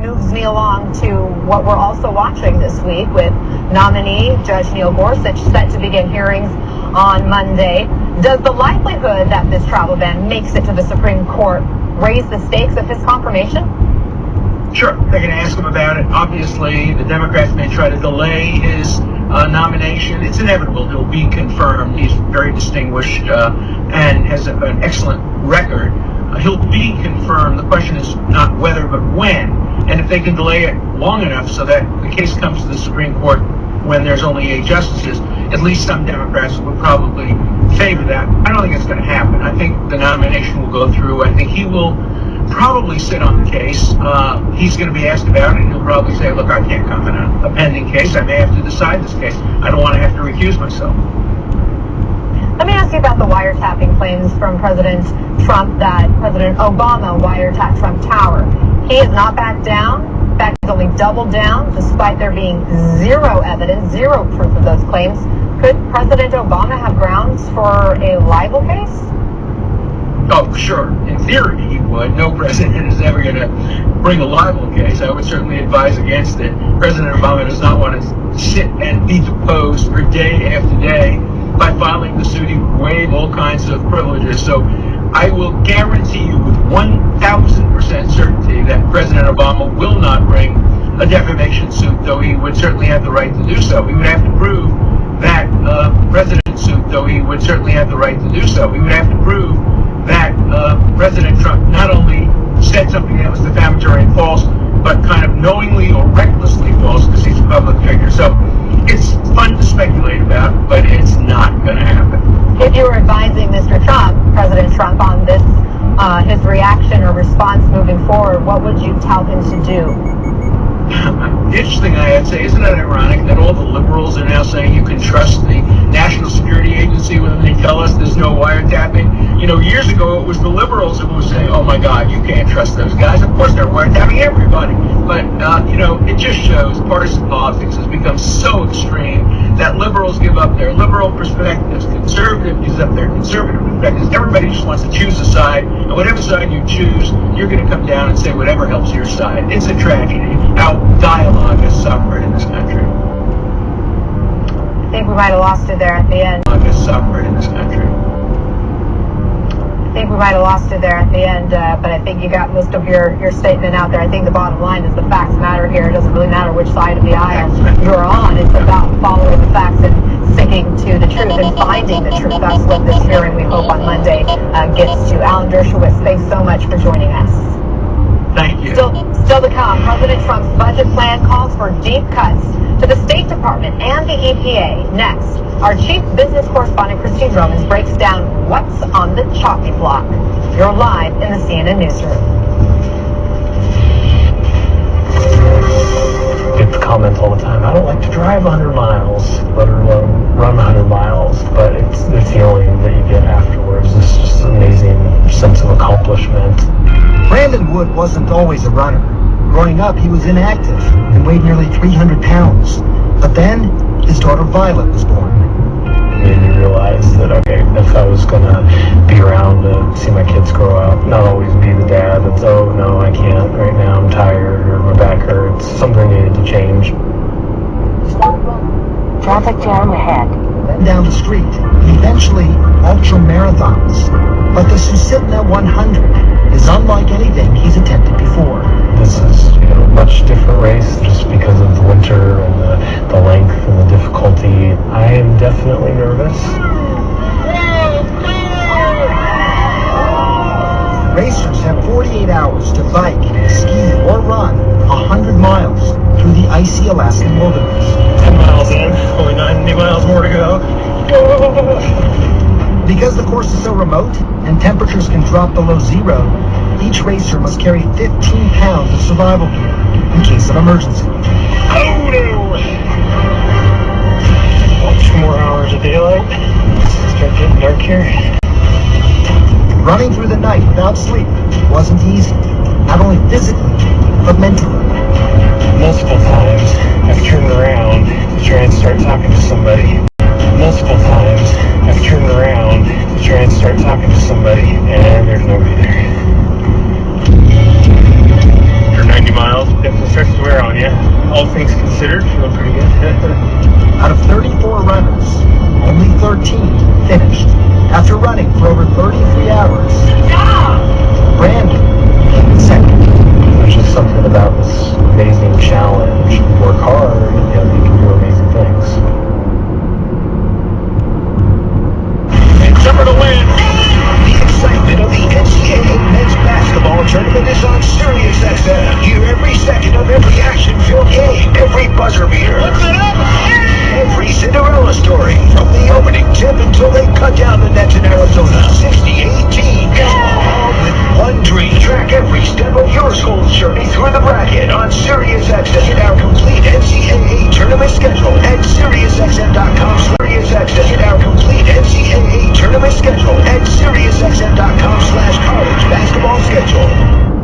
moves me along to what we're also watching this week with nominee Judge Neil Gorsuch set to begin hearings on Monday. Does the likelihood that this travel ban makes it to the Supreme Court raise the stakes of his confirmation? Sure, they're going to ask him about it. Obviously, the Democrats may try to delay his nomination. It's inevitable he'll be confirmed. He's very distinguished and has an excellent record. He'll be confirmed. The question is not whether, but when. And if they can delay it long enough so that the case comes to the Supreme Court when there's only 8 justices, at least some Democrats would probably favor that. I don't think it's going to happen. I think the nomination will go through. I think he will probably sit on the case. He's going to be asked about it, and he'll probably say, look, I can't comment on a pending case. I may have to decide this case. I don't want to have to recuse myself. Let me ask you about the wiretapping claims from President Trump that President Obama wiretapped Trump Tower. He has not backed down. In fact, he's only doubled down, despite there being zero evidence, zero proof of those claims. Could President Obama have grounds for a libel case? Oh, sure. In theory, he would. No president is ever going to bring a libel case. I would certainly advise against it. President Obama does not want to sit and be deposed for day after day. By filing the suit, he would waive all kinds of privileges. So I will guarantee you with 1,000% certainty that President Obama will not bring a defamation suit, though he would certainly have the right to do so. He would have to prove that President Trump not only said something that was defamatory and false, but kind of knowingly or recklessly false, because he's a public figure. So it's fun to speculate about, but it's not going to happen. If you were advising Mr. Trump, President Trump, on this, his reaction or response moving forward, what would you tell him to do? The interesting thing I'd say, isn't it ironic that all the liberals are now saying you can trust the National Security Agency when they tell us there's no wiretapping? You know, years ago it was the liberals who were saying, oh my God, you can't trust those guys. Of course they're wiretapping everybody. But, it just shows partisan politics has become so extreme that liberals give up their liberal perspectives, conservative gives up their conservative perspectives. Everybody just wants to choose a side, and whatever side you choose, you're going to come down and say whatever helps your side. It's a tragedy how dialogue has suffered in this country. I think we might have lost it there at the end. Has suffered in this country. I think we might have lost it there at the end, but I think you got most of your statement out there. I think the bottom line is the facts matter here. It doesn't really matter which side of the aisle you're on. It's about following the facts and sticking to the truth and finding the truth. That's what this hearing, we hope, on Monday gets to. Alan Dershowitz, thanks so much for joining us. Thank you. Still to come, President Trump's budget plan calls for deep cuts to the State Department and the EPA. Next, our chief business correspondent, Christine Romans, breaks down what's on the chopping block. You're live in the CNN Newsroom. I get the comment all the time, I don't like to drive 100 miles, let alone run 100 miles, but it's the feeling that you get afterwards. It's just an amazing sense of accomplishment. Brandon Wood wasn't always a runner. Growing up, he was inactive and weighed nearly 300 pounds. But then, his daughter Violet was born. It made me realize that, okay, if I was going to be around to see my kids grow up, not always be the dad that's, oh, no, I can't right now, I'm tired, or my back hurts, something needed to change. Traffic jam ahead. Then down the street, and eventually ultra-marathons. But the Susitna 100 is unlike anything he's attempted before. This is, a much different race just because of the winter and the length and the difficulty. I am definitely nervous. Racers have 48 hours to bike, ski, or run 100 miles through the icy Alaskan wilderness. 10 miles in, only 90 miles more to go. Because the course is so remote and temperatures can drop below zero, each racer must carry 15 pounds of survival gear in case of emergency. Oh no! 2 more hours of daylight. Start getting dark here. Running through the night without sleep wasn't easy, not only physically, but mentally. Multiple times I've turned around to try and start talking to somebody. Multiple times I've turned around to try and start talking to somebody, and there's nobody there. After 90 miles, definitely all things considered, feeling pretty good. Out of 34 runners, only 13 finished. After running for over 33 hours, Brandon came in second. There's just something about this amazing challenge. Work hard, you can do amazing things. And jumper to win. The excitement of the NCAA men's basketball tournament is on Sirius XM. Hear every second of every action-filled game, every buzzer beater, every Cinderella story, from the opening tip until they cut down the nets in Arizona. 68 teams, all with one dream. Track every step of your school's journey through the bracket on Sirius XM. Get our complete NCAA tournament schedule at SiriusXM.com. SiriusXM. Get our complete NCAA tournament schedule at SiriusXM.com/college basketball schedule.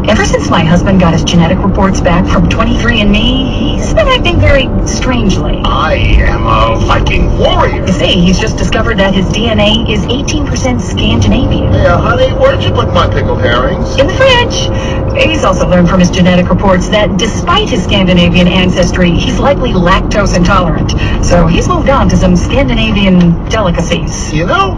Ever since my husband got his genetic reports back from 23andMe, he's been acting very strangely. I am a Viking warrior. You see, he's just discovered that his DNA is 18% Scandinavian. Hey, honey, where'd you put my pickled herrings? In the fridge. He's also learned from his genetic reports that despite his Scandinavian ancestry, he's likely lactose intolerant. So he's moved on to some Scandinavian delicacies. You know,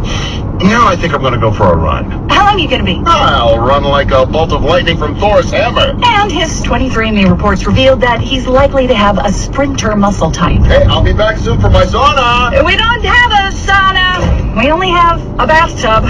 now I think I'm going to go for a run. How long are you going to be? I'll run like a bolt of lightning from Thor's hammer. And his 23andMe reports revealed that he's likely to have a sprinter muscle type. Hey, I'll be back soon for my sauna. We don't have a sauna. We only have a bathtub.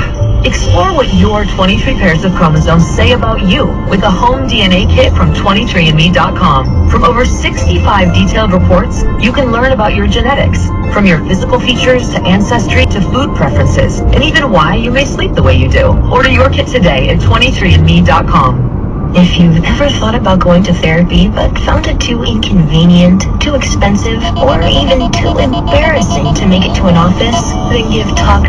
Explore what your 23 pairs of chromosomes say about you with a home DNA kit from 23andMe.com. From over 65 detailed reports, you can learn about your genetics, from your physical features to ancestry to food preferences, and even why you may sleep the way you do. Order your kit today at 23andMe.com. If you've ever thought about going to therapy but found it too inconvenient, too expensive, or even too embarrassing to make it to an office, then give Talk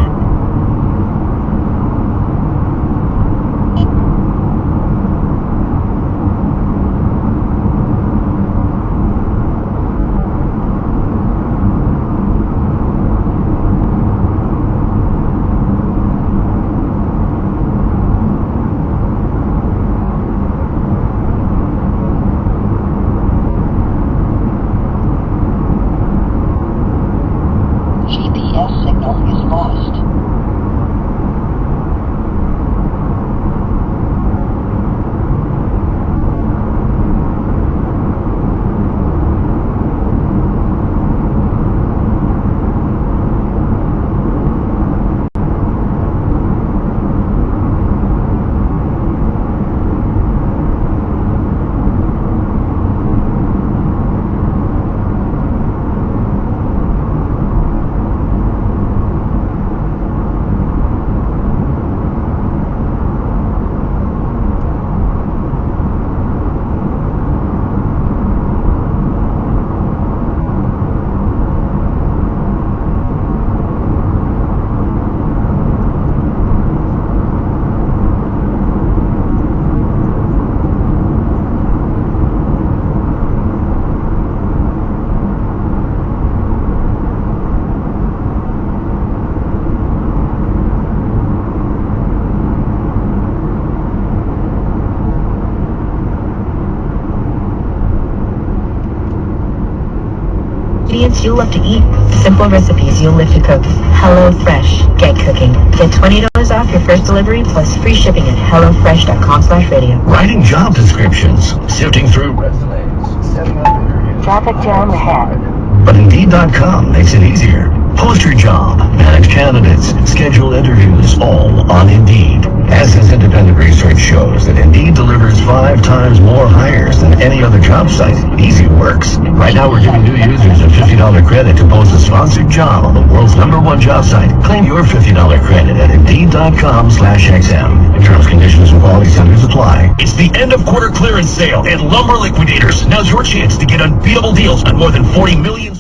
ingredients you'll love to eat, simple recipes you'll live to cook. Hello Fresh. Get cooking. Get $20 off your first delivery plus free shipping at hellofresh.com/radio. Writing job descriptions, sifting through resumes, setting up interviews. Traffic jam ahead. But Indeed.com makes it easier. Post your job, manage candidates, schedule interviews, all on Indeed. As this independent research shows that Indeed delivers 5 times more hires than any other job site. Easy works. Right now we're giving new users a $50 credit to post a sponsored job on the world's #1 job site. Claim your $50 credit at Indeed.com/XM. Terms, conditions, and quality standards apply. It's the end of quarter clearance sale at Lumber Liquidators. Now's your chance to get unbeatable deals on more than 40 million...